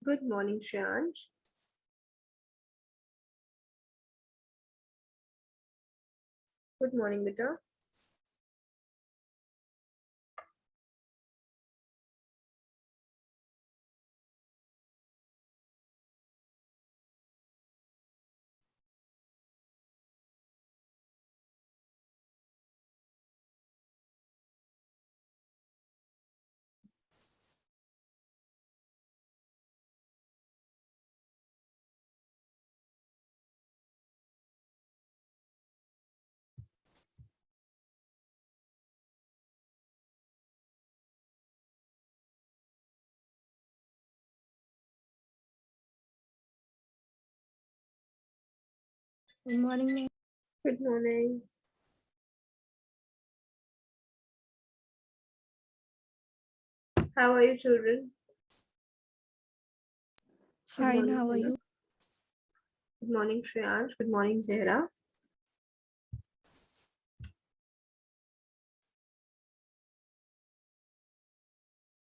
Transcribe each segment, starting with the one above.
Good morning, Shreyansh. Good morning, beta. Good morning, ma'am. Good morning. How are you, children? Fine, how are you? Good morning, Shreyansh. Good morning, Zehra.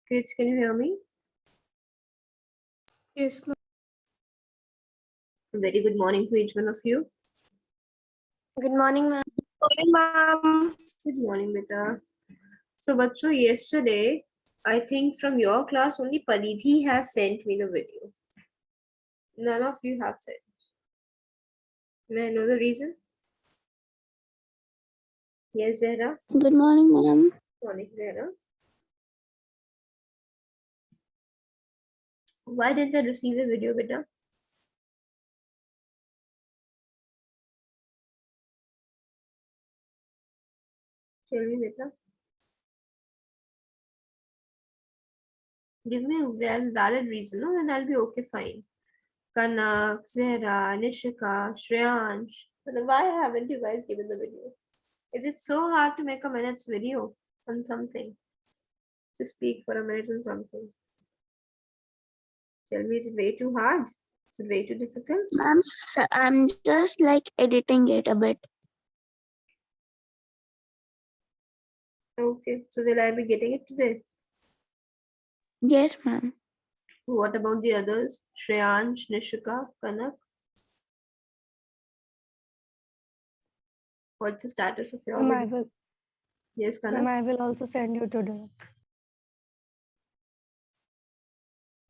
Kids, can you hear me? Yes, ma'am. Very good morning to each one of you. Good morning, ma'am. Good morning, ma'am. Good morning, beta. So, Bacho, yesterday, I think from your class, only Paridhi has sent me the video. None of you have sent. May I know the reason? Yes, Zehra. Good morning, ma'am. Morning, Zehra. Why didn't I receive the video, beta? Tell me, beta. Give me a valid reason, no? Then I'll be okay, fine. Kanak, Zehra, Nishika, Shreyansh. But then why haven't you guys given the video? Is it so hard to make a minute's video on something? To speak for a minute on something? Tell me, is it way too hard? Is it way too difficult? Ma'am, I'm just like editing it a bit. Okay, so will I be getting it today? Yes, ma'am. What about the others? Shreyansh, Nishika, Kanak? What's the status of your Ma'am, I video? will, Yes, ma'am, Kanak? I will also send you today.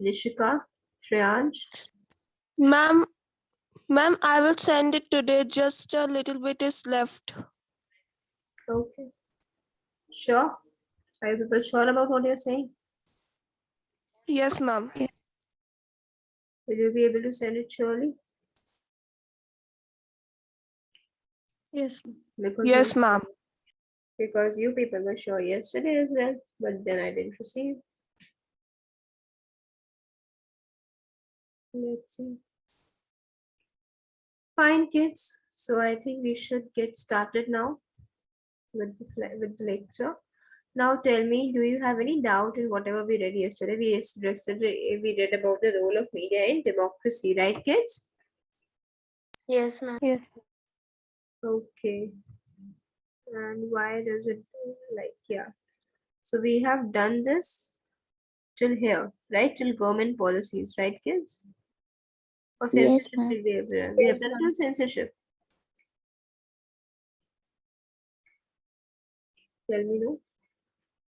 Nishika, Shreyansh? Ma'am, I will send it today. Just a little bit is left. Okay. Sure. Are you people sure about what you're saying? Yes, ma'am. Will you be able to send it surely? Yes. Because Yes, ma'am. because you people were sure yesterday as well, but then I didn't receive. Let's see. Fine, kids. So I think we should get started now with the lecture. Now tell me, do you have any doubt in whatever we read yesterday? We read about the role of media in democracy, right, kids? Yes, ma'am. Yes. Okay. And why does it yeah? So we have done this till here, right? Till government policies, right, kids? Or Yes, censorship ma'am. did we have done? We have Yes, done ma'am. till censorship. Tell me, no?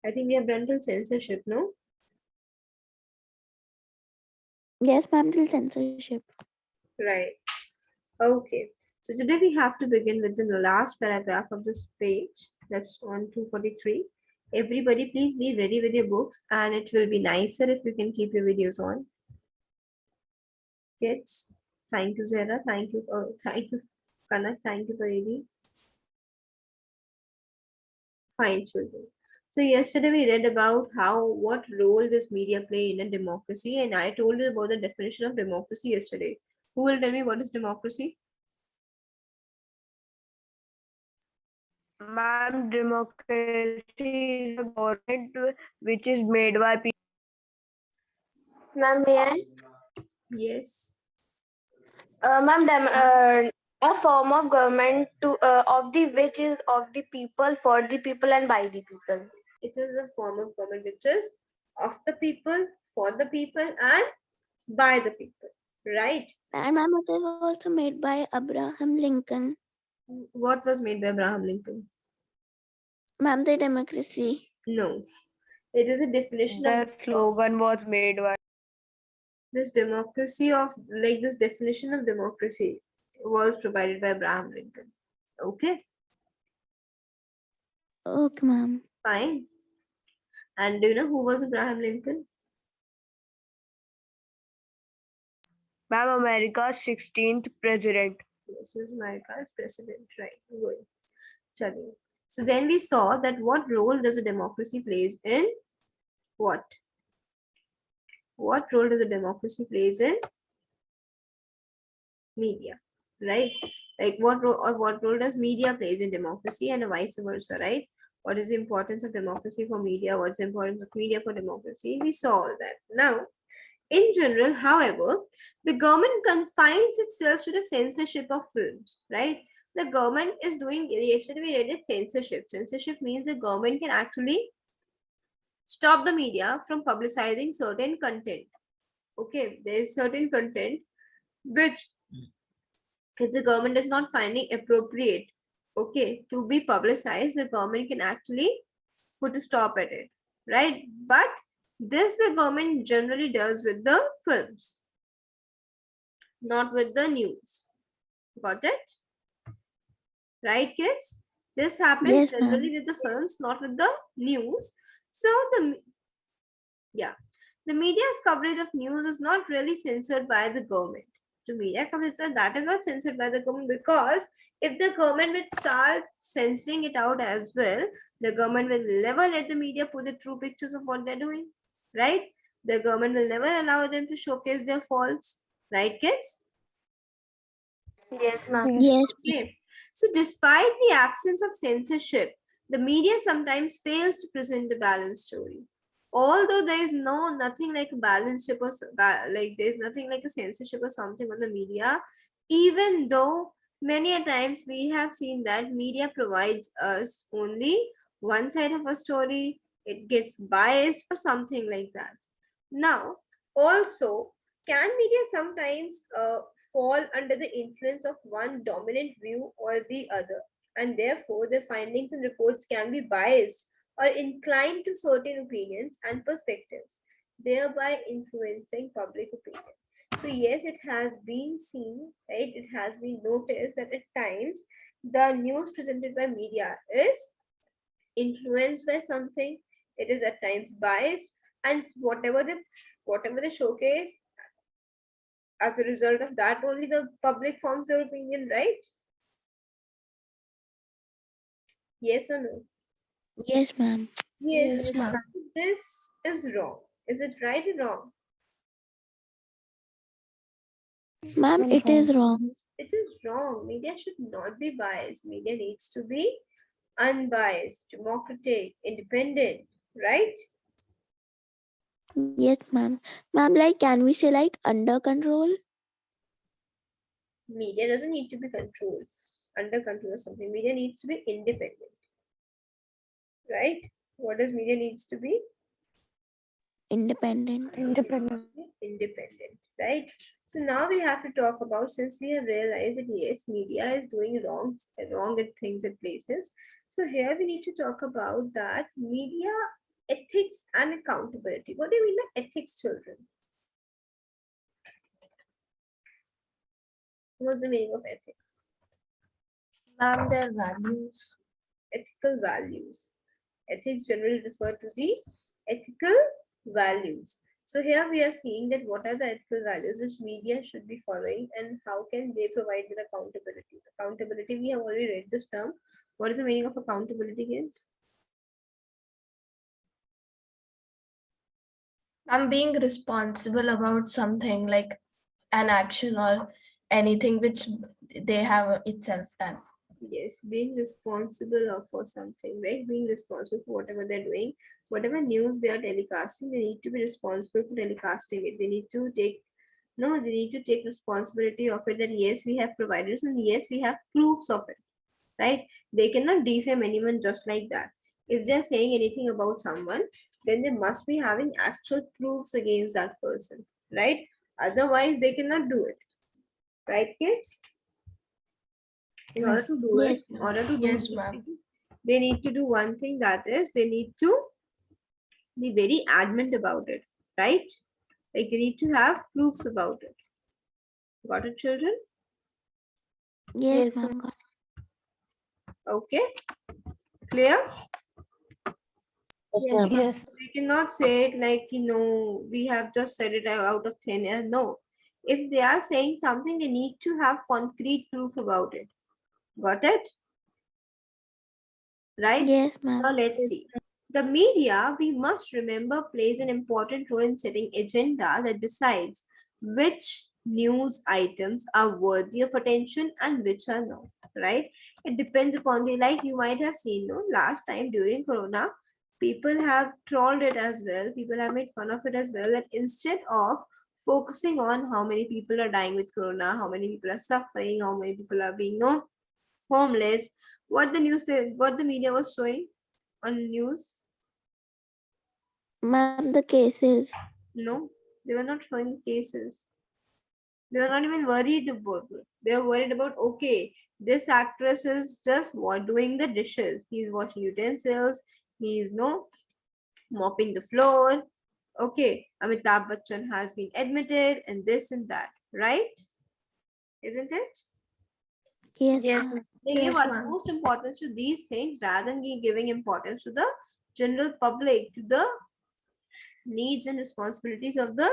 I think we have done till censorship, no? Yes, ma'am, till censorship. Right. Okay. So today we have to begin with the last paragraph of this page. That's on 243. Everybody, please be ready with your books, and it will be nicer if you can keep your videos on. Kids, thank you, Zara. Thank you, Kanak. Thank you, Paridi. Fine, children. So yesterday we read about what role does media play in a democracy, and I told you about the definition of democracy yesterday. Who will tell me what is democracy? Ma'am, democracy is a government which is made by people. Ma'am, may I? Yes. Ma'am, a form of government of the which is of the people, for the people, and by the people. It is a form of government which is of the people, for the people, and by the people, right? And ma'am, it is also made by Abraham Lincoln. What was made by Abraham Lincoln? Ma'am, the democracy. No, it is a definition of The slogan was made by. this democracy of like this definition of democracy was provided by Abraham Lincoln. Okay, Okay, ma'am. fine. And do you know who was Abraham Lincoln? Ma'am, America's 16th president. This is America's president, right? Good. Chalo. So then we saw that what role does a democracy plays in what? What role does a democracy plays in media, right? Like what role does media plays in democracy and vice versa, right? What is the importance of democracy for media? What's the importance of media for democracy? We saw all that. Now, in general, however, the government confines itself to the censorship of films, right? The government is doing, yesterday we read it, censorship. Censorship means the government can actually stop the media from publicizing certain content. Okay, there is certain content which if the government is not finding appropriate, okay, to be publicized, the government can actually put a stop at it, right? But this the government generally does with the films, not with the news. Got it? Right, kids? This happens Yes, ma'am. generally with the films, not with the news. So the media's coverage of news is not really censored by the government. So media coverage that is not censored by the government, because if the government would start censoring it out as well, the government will never let the media put the true pictures of what they're doing, right? The government will never allow them to showcase their faults, right, kids? Yes, ma'am. Yes. Okay. So despite the absence of censorship, the media sometimes fails to present a balanced story. Although there is nothing like a balanceship or like there is nothing like a censorship or something on the media, even though many a times we have seen that media provides us only one side of a story, it gets biased or something like that. Now, also, can media sometimes fall under the influence of one dominant view or the other, and therefore the findings and reports can be biased or inclined to certain opinions and perspectives, thereby influencing public opinion. So, yes, it has been seen, right? It has been noticed that at times the news presented by media is influenced by something, it is at times biased, and whatever they showcase, as a result of that only the public forms their opinion, right? Yes or no? Yes, ma'am. Yes, Yes, ma'am. this is wrong. Is it right or wrong? Ma'am, it is wrong. It is wrong. Media should not be biased. Media needs to be unbiased, democratic, independent, right? Yes, ma'am. Ma'am, like, can we say like under control? Media doesn't need to be controlled, under control or something. Media needs to be independent, right? What does media needs to be? Independent. Independent, right? So now we have to talk about, since we have realized that yes, media is doing wrong at things at places. So here we need to talk about that media ethics and accountability. What do you mean by ethics, children? What's the meaning of ethics? Ma'am, their values. Ethical values. Ethics generally refer to the ethical values. So here we are seeing that what are the ethical values which media should be following and how can they provide with accountability. Accountability, we have already read this term. What is the meaning of accountability, kids? I'm being responsible about something like an action or anything which they have itself done. Yes, being responsible for something, right? Being responsible for whatever they're doing, whatever news they are telecasting, they need to be responsible for telecasting it. They need to take responsibility of it, that yes, we have providers and yes, we have proofs of it, right? They cannot defame anyone just like that. If they're saying anything about someone, then they must be having actual proofs against that person, right? Otherwise, they cannot do it. Right, kids? In order to do it, Yes, in ma'am. order to do Yes, these ma'am. things, they need to do one thing, that is, they need to be very adamant about it, right? Like they need to have proofs about it. Got it, children? Yes, ma'am. Got Okay, clear? Yes, Yes. We cannot say it like, we have just said it out of thin air. No. If they are saying something, they need to have concrete proof about it. Got it? Right? Yes, ma'am. Now let's see. The media, we must remember, plays an important role in setting agenda that decides which news items are worthy of attention and which are not. Right? It depends upon the, like you might have seen, no, last time during Corona, people have trolled it as well. People have made fun of it as well. That instead of focusing on how many people are dying with Corona, how many people are suffering, how many people are being homeless, what the media was showing on news, Ma'am, the cases. no, they were not showing the cases. They were not even worried about it. They were worried about, okay, this actress is just doing the dishes. He's washing utensils. He's no mopping the floor. Okay, Amitabh Bachchan has been admitted and this and that, right? Isn't it? Yes, yes, ma'am. They give Yes, ma'am. utmost importance to these things rather than giving importance to the general public, to the needs and responsibilities of the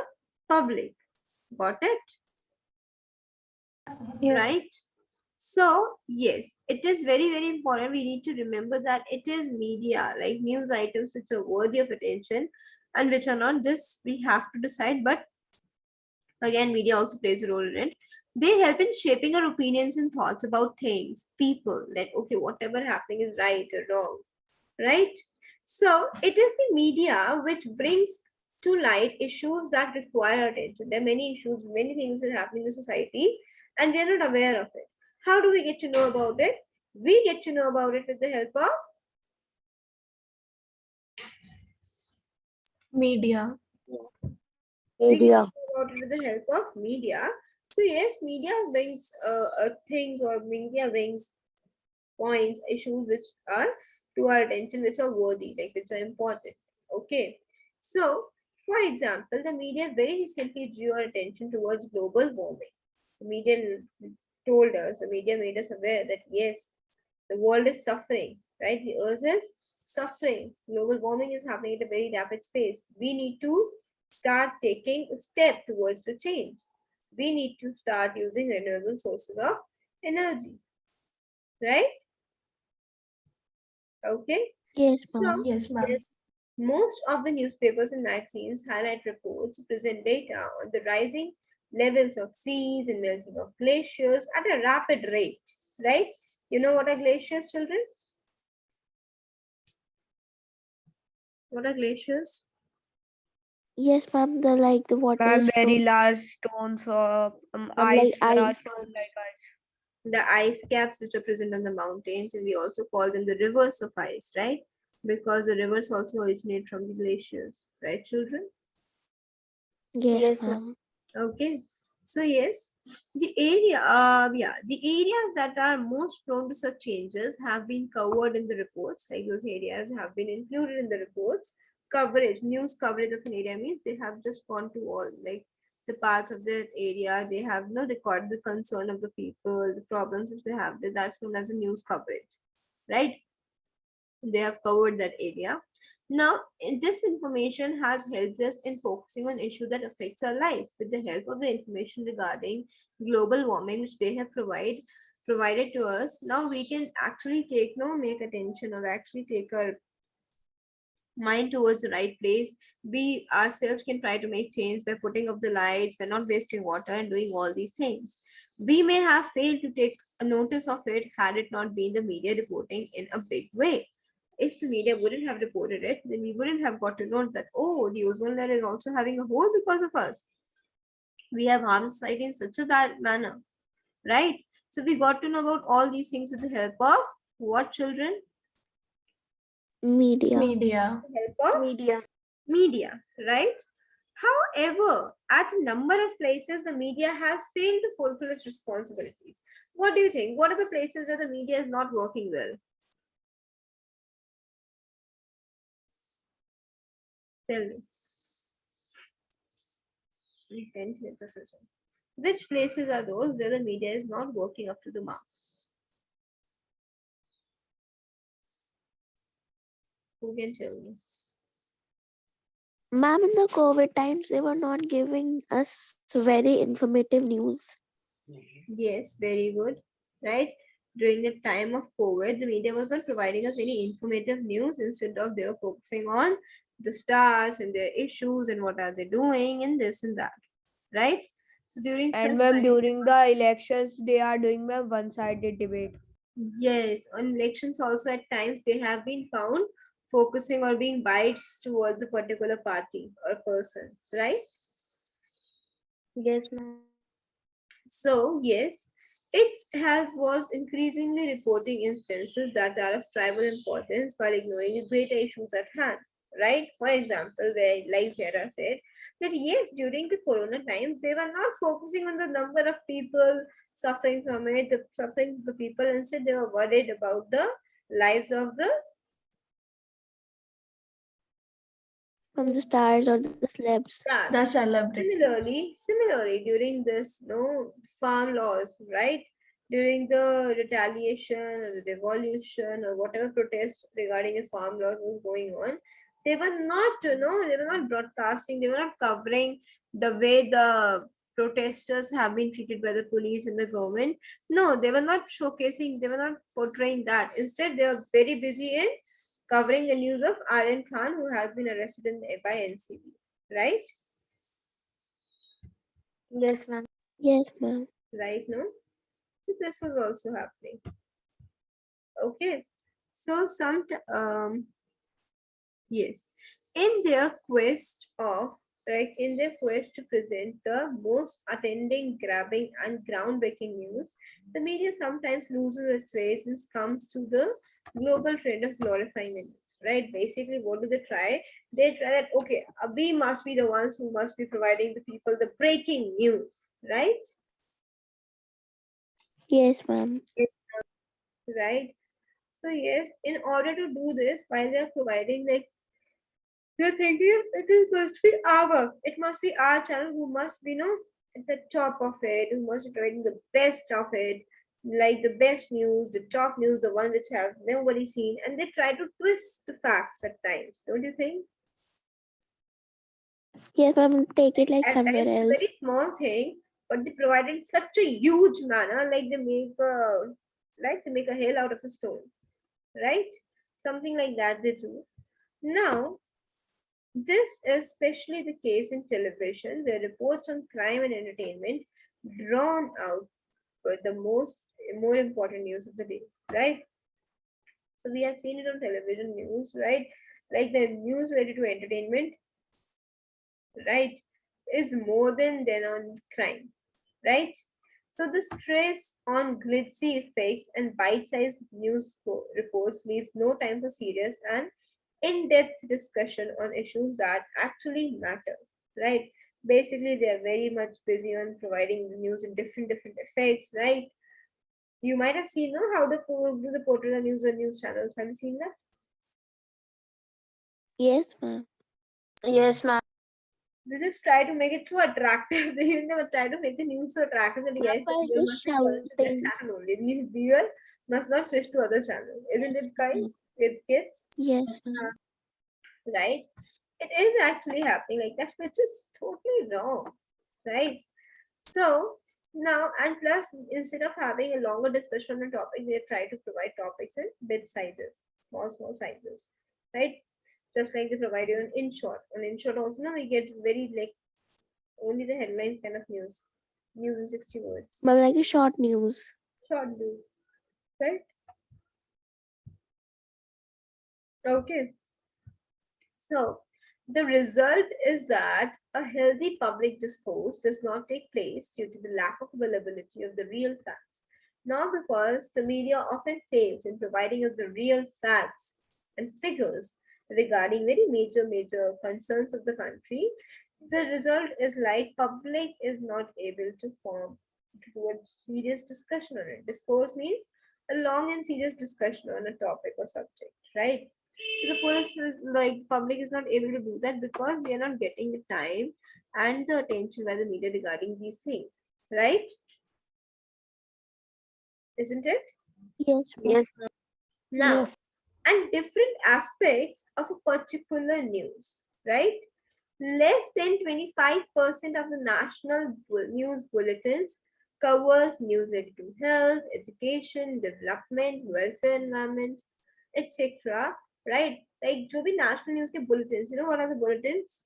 public. Got it? Yes. Right? So, yes, it is very, very important. We need to remember that it is media, like news items which are worthy of attention and which are not. This we have to decide, but again, media also plays a role in it. They help in shaping our opinions and thoughts about things, people, that okay, whatever happening is right or wrong, right? So it is the media which brings to light issues that require attention. There are many issues, many things that are happening in the society, and we are not aware of it. How do we get to know about it? We get to know about it with the help of Media. we get to media. know about it with the help of media. So yes, media brings things, or media brings points, issues which are to our attention, which are worthy, like which are important. Okay. So, for example, the media very recently drew our attention towards global warming. The media told us, the media made us aware that yes, the world is suffering, right? The earth is suffering. Global warming is happening at a very rapid pace. We need to start taking a step towards the change. We need to start using renewable sources of energy, right? Okay. Yes, So, ma'am. Yes, ma'am. most of the newspapers and magazines highlight reports to present data on the rising levels of seas and melting of glaciers at a rapid rate, right? You know what are glaciers, children? What are glaciers? Yes, ma'am. The water Ma'am, is very flowing. large stones or Like ice, large ice. stones like ice. The ice caps which are present on the mountains, and we also call them the rivers of ice, right? Because the rivers also originate from the glaciers, right, children? Yes, Yes, ma'am. Okay, so yes, the areas that are most prone to such changes have been covered in the reports. Like those areas have been included in the reports. Coverage, news coverage of an area means they have just gone to all, like the parts of the area. They have no recorded the concern of the people, the problems which they have. That's known as a news coverage, right? They have covered that area. Now, this information has helped us in focusing on issue that affects our life. With the help of the information regarding global warming, which they have provided to us, now we can actually make attention, or actually take our mind towards the right place. We ourselves can try to make change by putting up the lights, by not wasting water, and doing all these things. We may have failed to take a notice of it had it not been the media reporting in a big way. If the media wouldn't have reported it, then we wouldn't have got to know that, oh, the ozone layer is also having a hole because of us. We have harmed society in such a bad manner, right? So we got to know about all these things with the help of what, children? Media. Media. The help of media. media, right? However, at a number of places, the media has failed to fulfill its responsibilities. What do you think? What are the places where the media is not working well? Tell me. 10 minutes of research. Which places are those where the media is not working up to the mark? Who can tell me? Ma'am, in the COVID times, they were not giving us very informative news. Yes, very good. Right? During the time of COVID, the media was not providing us any informative news. Instead of they were focusing on the stars and their issues and what are they doing and this and that. Right? So during such And ma'am, time, during the elections, they are doing a one-sided debate. yes, on elections also at times they have been found focusing or being biased towards a particular party or person, right? Yes, ma'am. So yes, it has was increasingly reporting instances that are of tribal importance while ignoring the greater issues at hand. Right? For example, where like Sarah said that yes, during the corona times they were not focusing on the number of people suffering from it, the sufferings of the people. Instead, they were worried about the lives of the From the stars or the celebs. stars. The celebrity. Similarly, during this farm laws, right? During the retaliation or the revolution or whatever protest regarding the farm laws was going on, they were not, they were not broadcasting, they were not covering the way the protesters have been treated by the police and the government. No, they were not showcasing, they were not portraying that. Instead, they were very busy in covering the news of Aryan Khan, who has been arrested by NCB, right? Yes, ma'am. Yes, ma'am. Right, no? So this was also happening. Okay. So yes, in their quest of in their quest to present the most attending, grabbing, and groundbreaking news, the media sometimes loses its way and comes to the global trend of glorifying the news. Right? Basically, what do they try? They try that okay, we must be the ones who must be providing the people the breaking news, right? Yes, ma'am. Right? So yes, in order to do this, while they are providing like they're thinking must be it must be our channel who must be at the top of it, who must be providing the best of it, like the best news, the top news, the one which have nobody seen, and they try to twist the facts at times, don't you think? Yes, ma'am. Take it like At somewhere times it's a else. very small thing, but they provide it in such a huge manner, like they make a hell out of a stone, right? Something like that they do. Now, this is especially the case in television, where reports on crime and entertainment drawn out for the more important news of the day, right? So we have seen it on television news, right? Like the news related to entertainment, right, is more than on crime, right? So the stress on glitzy effects and bite-sized reports leaves no time for serious and in-depth discussion on issues that actually matter, right? Basically, they are very much busy on providing the news in different effects, right? You might have seen, no, how do the portray the news on news channels. Have you seen that? Yes, ma'am. Yes, ma'am. They just try to make it so attractive. They even never try to make the news so attractive that Ma'am, yes, the by viewer just must be watching their shouting. channel only. The viewer must not switch to other channel. Isn't Yes, it, ma'am. guys? With kids, Yes, ma'am. right? It is actually happening like that, which is totally wrong, right? So now, and plus, instead of having a longer discussion on a topic, they try to provide topics in bit sizes, small sizes, right? Just like they provide you in short. On in short also, now we get very like only the headlines kind of news in 60 words, Ma'am, like a short news. short news, right? Okay, so the result is that a healthy public discourse does not take place due to the lack of availability of the real facts, nor because the media often fails in providing us the real facts and figures regarding very major concerns of the country. The result is like public is not able to form to do a serious discussion on it. Discourse means a long and serious discussion on a topic or subject, right? So the public is not able to do that because we are not getting the time and the attention by the media regarding these things, right? Isn't it? Yes, ma'am. Yes. Now, and different aspects of a particular news, right? Less than 25% of the national news bulletins covers news related to health, education, development, welfare, environment, etc. Right? Like जो भी national news के bulletins, you know what are the bulletins?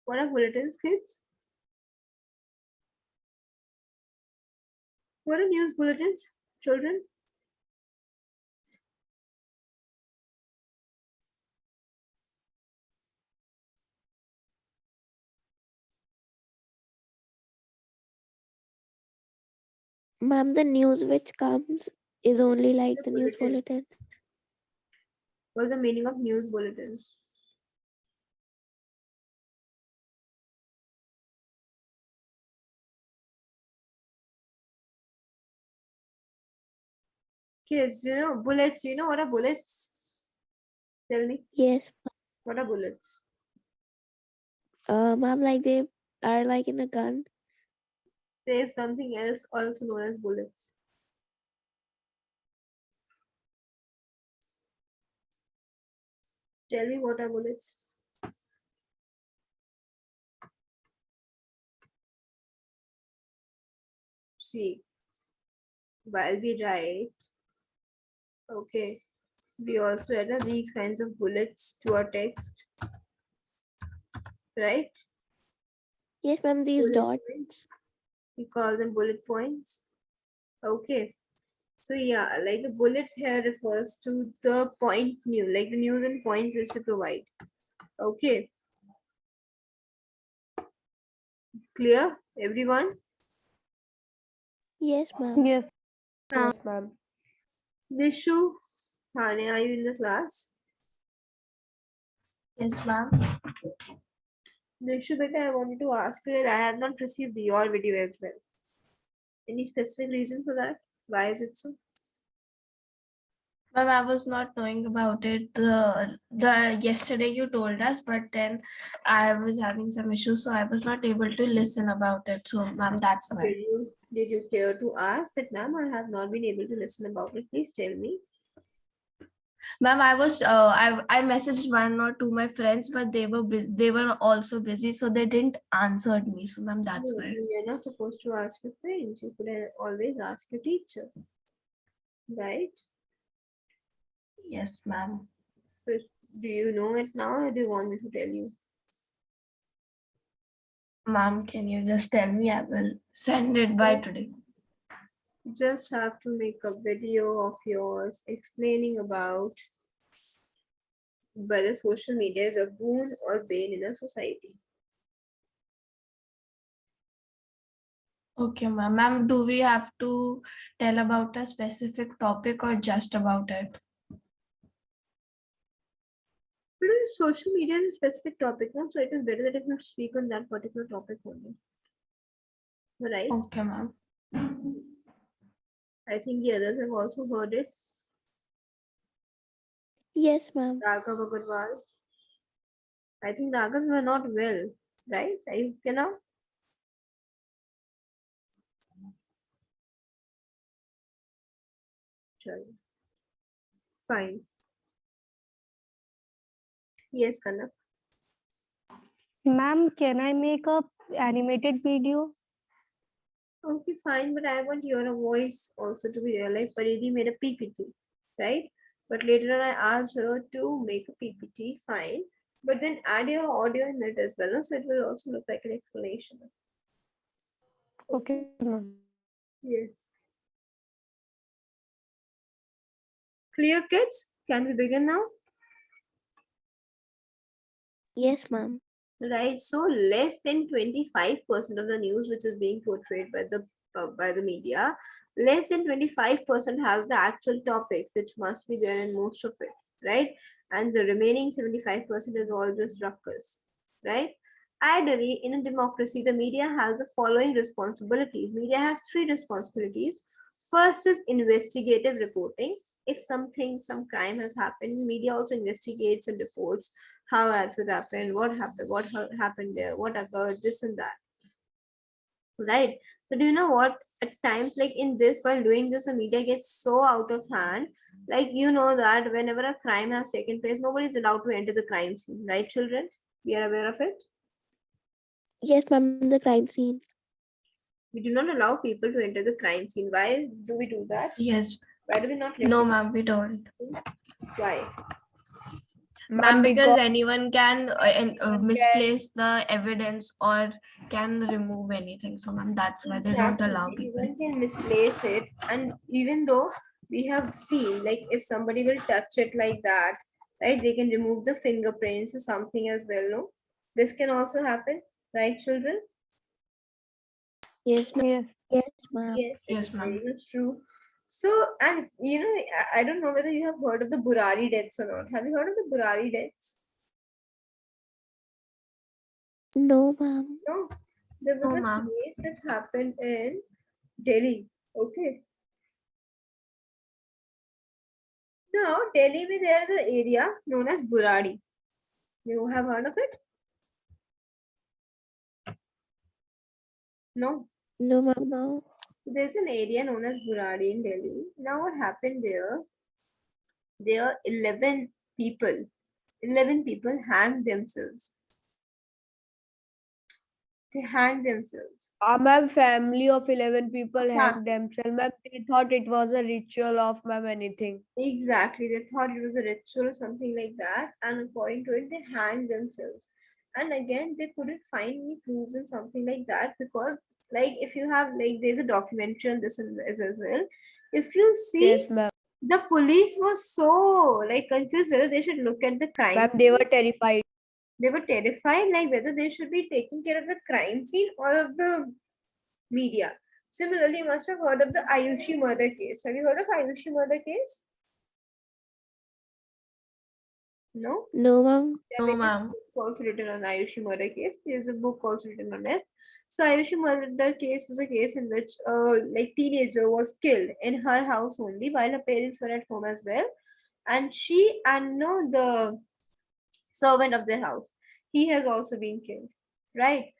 What are bulletins, kids? What are news bulletins, children? Ma'am, the news which comes is only like The the news bulletins. bulletin. What's the meaning of news bulletins? Kids, you know, bullets, you know what are bullets? Tell me, Yes. what are bullets? Ma'am, like they are like in a gun. There is something else also known as bullets. Tell me what are bullets? See, while we write, okay, we also add these kinds of bullets to our text, right? Yes, ma'am, these Bullet dots. points. We call them bullet points. Okay. So yeah, like the bullets here refers to the point news, like the news and points which they provide. Okay. Clear, everyone? Yes, ma'am. Yes, yes, ma'am. Nishu, Hane, are you in the class? Yes, ma'am. Nishu, beta, I wanted to ask you that I have not received your video as well. Any specific reason for that? Why is it so? Ma'am, I was not knowing about it. The yesterday you told us, but then I was having some issues, so I was not able to listen about it. So, ma'am, that's why. Did you care to ask that, ma'am? I have not been able to listen about it. Please tell me. Ma'am, I messaged one or two my friends, but they were also busy, so they didn't answered me. So, ma'am, that's No, why. you're not supposed to ask your friends. You could always ask your teacher, right? Yes, ma'am. So, do you know it now, or do you want me to tell you? Ma'am, can you just tell me? I will send it by today. You just have to make a video of yours explaining about whether social media is a boon or bane in a society. Okay, ma'am. Ma'am, do we have to tell about a specific topic or just about it? But social media is a specific topic, no? So it is better that if you speak on that particular topic only. Right? Okay, ma'am. I think the others have also heard it. Yes, ma'am. Raghav Agarwal. I think Raghav, you are not well, right? Are you okay now? Chalo. Fine. Yes, Kanak. Ma'am, can I make a animated video? Okay, fine, but I want your voice also to be there. Like Paridi made a PPT, right? But later on, I asked her to make a PPT, fine. But then add your audio in it as well, no? So it will also look like an explanation. Okay, ma'am. Yes. Clear, kids? Can we begin now? Yes, ma'am. Right. So less than 25% of the news which is being portrayed by the media, less than 25% has the actual topics which must be there in most of it. right? And the remaining 75% is all just ruckus, right? Ideally, in a democracy, the media has the following responsibilities. Media has three responsibilities. First is investigative reporting. If some crime has happened, media also investigates and reports how has it happened, what happened there, what occurred, this and that, right? So do you know what? At times, like in this, while doing this, the media gets so out of hand. Like you know that whenever a crime has taken place, nobody is allowed to enter the crime scene, right, children? We are aware of it. Yes, ma'am, the crime scene. We do not allow people to enter the crime scene. Why do we do that? Yes. Why do we not let No, people? ma'am, we don't. Why? Ma'am, because because anyone can anyone can misplace the evidence or can remove anything. So, ma'am, that's why they don't Exactly. allow people. Anyone can misplace it, and even though we have seen, like, if somebody will touch it like that, right, they can remove the fingerprints or something as well. No, this can also happen, right, children? Yes, ma'am. yes, Yes, ma'am. Yes, it is Yes, very ma'am. much true. So, and you know, I don't know whether you have heard of the Burari deaths or not. Have you heard of the Burari deaths? No, ma'am. No, there was No, a ma'am. case which happened in Delhi. Okay. Now, Delhi, में there is an area known as Burari. You have heard of it? No. No, ma'am. No. There's an area known as Burari in Delhi. Now, what happened there? There are 11 people. 11 people hanged themselves. They hanged themselves. ma'am, family of 11 people hanged Family. themselves. Ma'am, they thought it was a ritual of ma'am anything. Exactly. They thought it was a ritual or something like that. And according to it, they hanged themselves. And again, they couldn't find any proofs and something like that because, like, if you have, like, there's a documentary on this and this as well. If you see, Yes, ma'am. the police was so, like, confused whether they should look at the crime. Ma'am, they were terrified. They were terrified, like, whether they should be taking care of the crime scene or of the media. Similarly, you must have heard of the Ayushi murder case. Have you heard of Ayushi murder case? No? No, ma'am. There are No, various ma'am. books also written on Ayushi murder case. There's a book also written on it. So Ayushi murder case was a case in which like teenager was killed in her house only while her parents were at home as well. And she and no the servant of their house, he has also been killed. Right?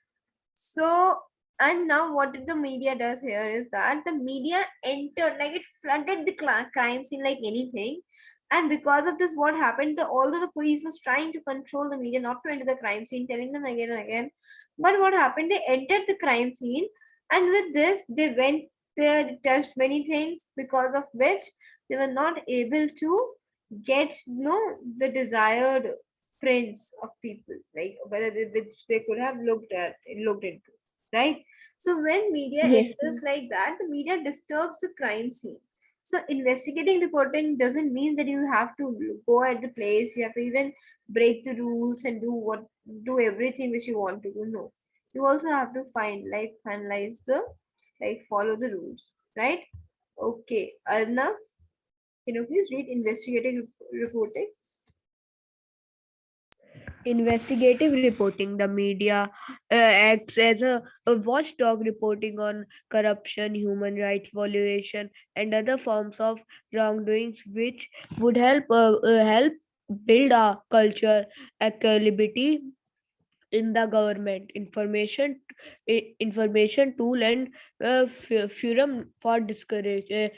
So, and now what the media does here is that the media entered, like it flooded the crime scene like anything. And because of this, what happened? Although the police was trying to control the media not to enter the crime scene, telling them again and again, but what happened? They entered the crime scene, and with this, they went there, they touched many things, because of which they were not able to get the desired prints of people, like whether which they could have looked into, right? So when media Yes, enters like that, the media disturbs the crime scene. So investigating reporting doesn't mean that you have to go at the place, you have to even break the rules and do everything which you want to do. No, you also have to finalize the, like, follow the rules, right? Okay, Arnav, can you please read investigative reporting? Investigative reporting. The media acts as a watchdog, reporting on corruption, human rights violation, and other forms of wrongdoings, which would help build a culture accountability in the government. Information tool and forum for disconnection.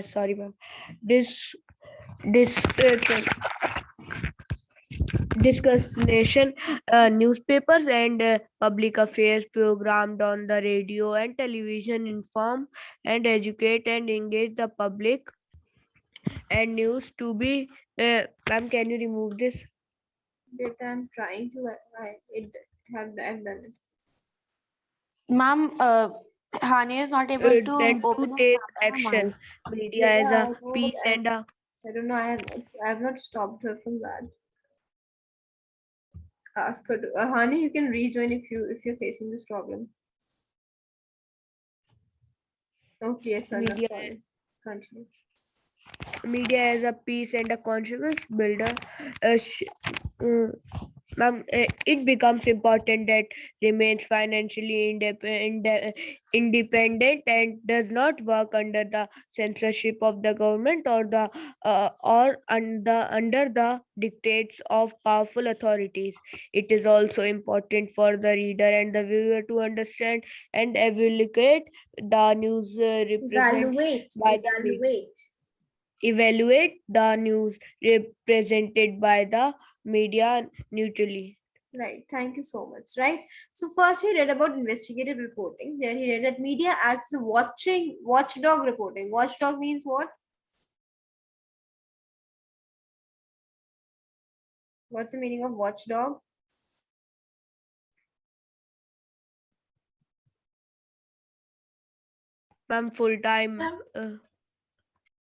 Sorry, ma'am. This this discussion, newspapers and public affairs programmed on the radio and television inform and educate and engage the public, and news to be ma'am, can you remove this? That I'm trying to, I've done it. Ma'am, Hani is not able to Then to open his take camera. action, media as Yeah, a I know, but peace and a I don't know. I have not stopped her from that. Ask her to. Hani, you can rejoin if you're facing this problem. Okay, yes, Arnav, media. sorry. Continue. media as a peace and a conscious builder. Uh, it becomes important that remains financially independent and does not work under the censorship of the government or under the dictates of powerful authorities. It is also important for the reader and the viewer to understand and evaluate the news represented Evaluate, by the media. evaluate. Evaluate the news represented by the media neutrally. Right, thank you so much. Right, so first he read about investigative reporting. Then he read that media acts as watchdog reporting. Watchdog means what? What's the meaning of watchdog? Ma'am, full time. Ma'am,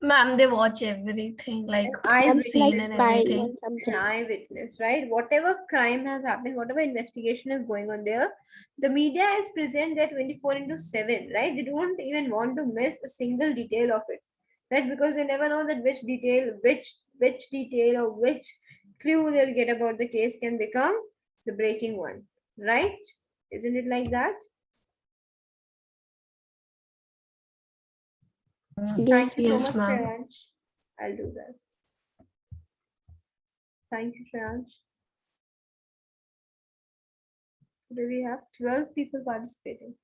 ma'am, they watch everything, like An I'm scene like eyewitness. and spy everything. or An something. eyewitness, right? Whatever crime has happened, whatever investigation is going on there, the media is present there 24 into 7, right? They don't even want to miss a single detail of it, right? Because they never know that which detail or which clue they'll get about the case can become the breaking one, right? Isn't it like that? Yes, Thank you so Yes, much, ma'am. Shreyansh. I'll do that. Thank you, Shreyansh. Today we have 12 people participating.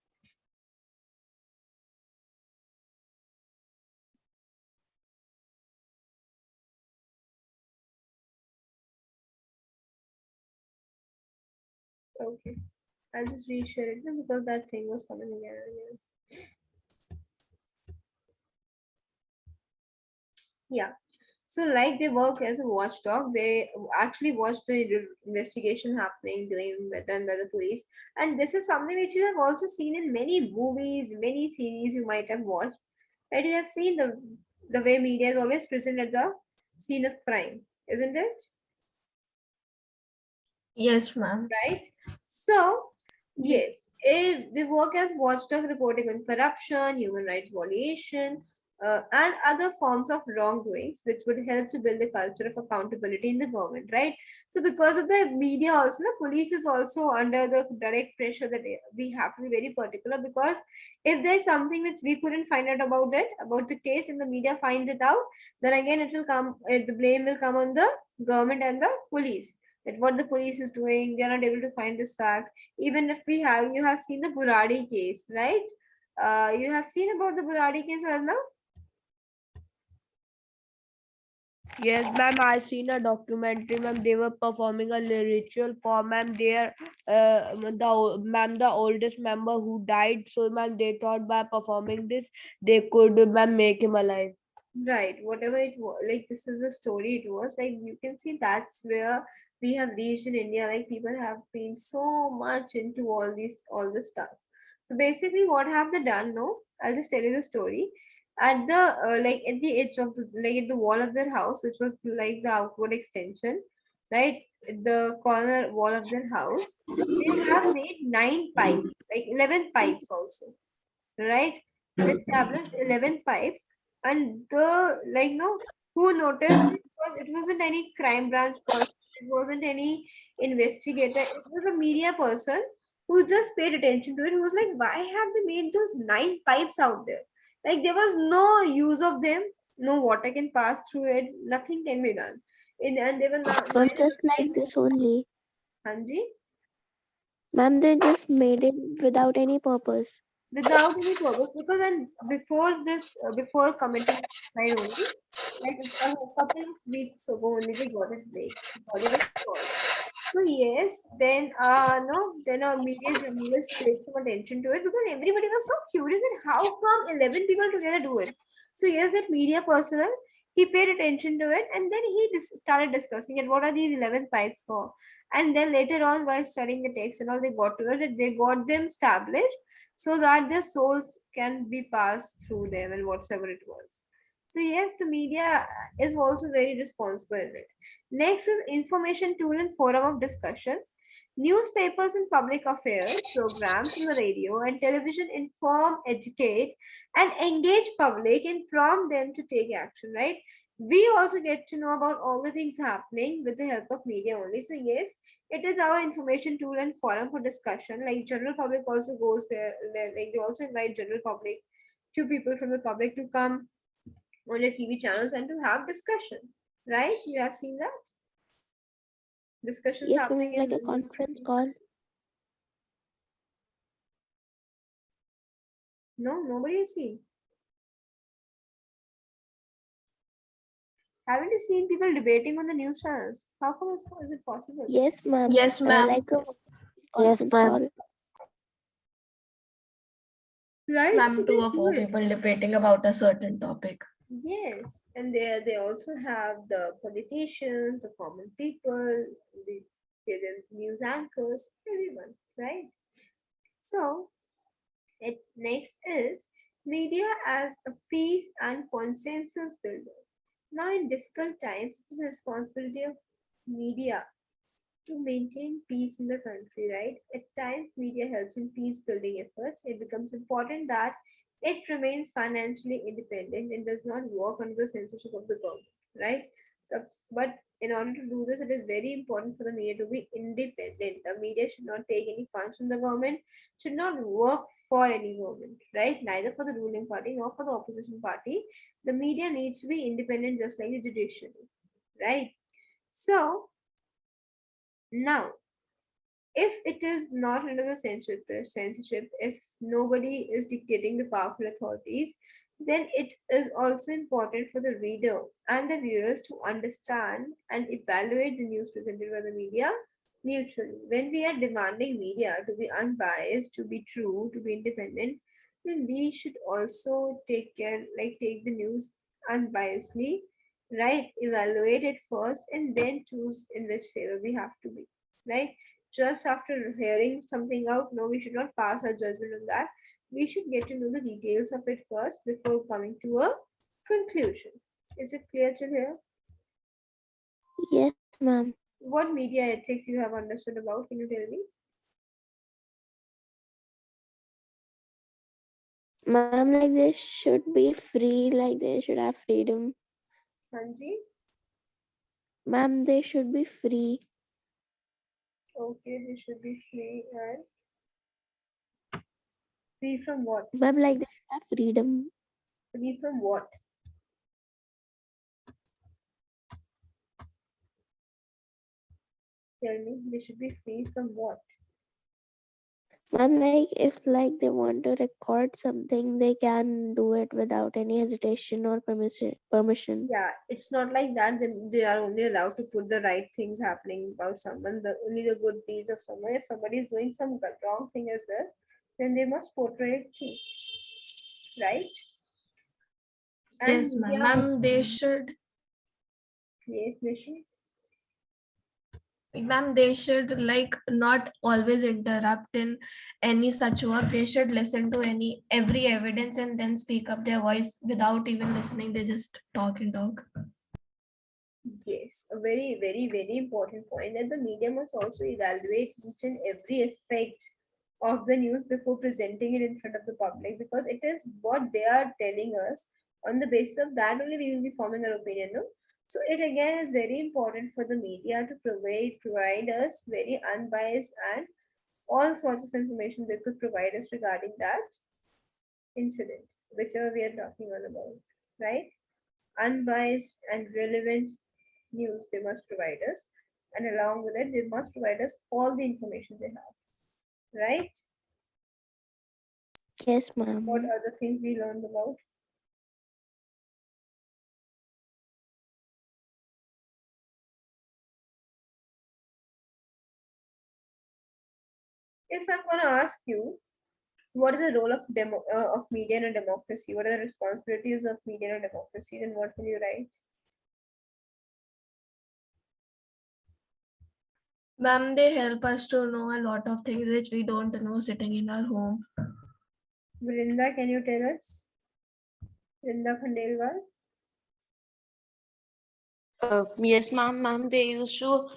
Okay, I'll just reshare it now because that thing was coming again and again. Yeah. So, like they work as a watchdog, they actually watch the investigation happening done by the police, and this is something which you have also seen in many movies, many series you might have watched. Right? You have seen the way media is always present at the scene of crime, isn't it? Yes, ma'am. Right? So, Yes. yes, they work as watchdog reporting on corruption, human rights violation, and other forms of wrongdoings, which would help to build a culture of accountability in the government, right? So, because of the media, also, the police is also under the direct pressure that we have to be very particular, because if there's something which we couldn't find out about the case, and the media finds it out, then again it will come, the blame will come on the government and the police, that what the police is doing, they are not able to find this fact. Even if you have seen the Buradi case, right? You have seen about the Buradi case, Arna? Yes, ma'am, I seen a documentary, ma'am. They were performing a ritual for ma'am. The oldest member who died. So, ma'am, they thought by performing this, they could, ma'am, make him alive. Right, whatever it was, like this is the story it was. Like you can see that's where we have reached in India. Like people have been so much into all this stuff. So basically, what have they done? No, I'll just tell you the story. At the like at the edge of the like at the wall of their house, which was like the outward extension, right? At the corner wall of their house, they have made 9 pipes, like 11 pipes also, right? They established 11 pipes, and the like no who noticed it, because it wasn't any crime branch person, it wasn't any investigator, it was a media person who just paid attention to it, who was like, why have they made those 9 pipes out there? Like there was no use of them, no water can pass through it, nothing can be done. And they were not ma'am, neither just like supplying. this only. Hanji? Ma'am, they just made it without any purpose. Without any purpose, because then before committing suicide only, like a couple of weeks ago only they got it break, body was called. So yes, then no, then a media journalist paid some attention to it, because everybody was so curious and how come 11 people together do it. So yes, that media personnel, he paid attention to it, and then he started discussing it. What are these 11 pipes for? And then later on, while studying the text and all, they got to it that they got them established so that their souls can be passed through them and whatsoever it was. So yes, the media is also very responsible in it. Next is information tool and forum of discussion. Newspapers and public affairs programs on the radio and television inform, educate, and engage public and prompt them to take action, right? We also get to know about all the things happening with the help of media only. So yes, it is our information tool and forum for discussion. Like general public also goes there, like they also invite general public, few people from the public to come on the TV channels and to have discussion, right? You have seen that discussions Yes, ma'am, happening like in a conference call. No, nobody has seen. Haven't you seen people debating on the news channels? How come is it possible? Yes, ma'am. Yes, ma'am. Like a Yes, conference ma'am. call. Right? Ma'am, So 2 they or do 4 it. people debating about a certain topic. Yes, and they also have the politicians, the common people, the news anchors, everyone, right? So next is media as a peace and consensus builder. Now, in difficult times, it is the responsibility of media to maintain peace in the country, right? At times, media helps in peace building efforts. It becomes important that it remains financially independent and does not work under the censorship of the government, right? So, but in order to do this, it is very important for the media to be independent. The media should not take any funds from the government, should not work for any government, right? Neither for the ruling party nor for the opposition party. The media needs to be independent, just like the judiciary, right? So, now, if it is not under the censorship, if nobody is dictating the powerful authorities, then it is also important for the reader and the viewers to understand and evaluate the news presented by the media neutrally. When we are demanding media to be unbiased, to be true, to be independent, then we should also take care, like take the news unbiasedly, right? Evaluate it first and then choose in which favor we have to be, right? Just after hearing something out, no, we should not pass our judgment on that. We should get to know the details of it first before coming to a conclusion. Is it clear to here? Yes, ma'am. What media ethics you have understood about? Can you tell me? Ma'am, like they should be free, like they should have freedom. Hanji? Ma'am, they should be free. Okay, they should be free and free from what? Ma'am, like they should have freedom. Free from what? Tell me, they should be free from what? Ma'am, like if like they want to record something, they can do it without any hesitation or permission. Yeah, it's not like that. They are only allowed to put the right things happening about someone, only the good deeds of someone. If somebody is doing some wrong thing as well, then they must portray it too, right? And Yes, ma'am. media Ma'am, they should. yes, Nishi. Ma'am, they should like not always interrupt in any such work. They should listen to every evidence and then speak up their voice without even listening. They just talk and talk. Yes, a very, very, very important point that the media must also evaluate each and every aspect of the news before presenting it in front of the public, because it is what they are telling us. On the basis of that only we will be forming our opinion, no? So it again is very important for the media to provide us very unbiased and all sorts of information they could provide us regarding that incident, whichever we are talking on about, right? Unbiased and relevant news they must provide us, and along with it, they must provide us all the information they have, right? Yes, What ma'am. are the things we learned about? If I'm going to ask you, what is the role of of media in a democracy? What are the responsibilities of media in a democracy? Then what will you write? Ma'am, they help us to know a lot of things which we don't know sitting in our home. Vrinda, can you tell us? Vrinda Khandelwal? Yes, ma'am. Ma'am, they used to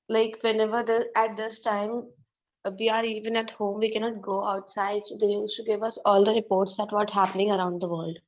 like whenever at this time we are even at home, we cannot go outside. So they used to give us all the reports that what happening around the world.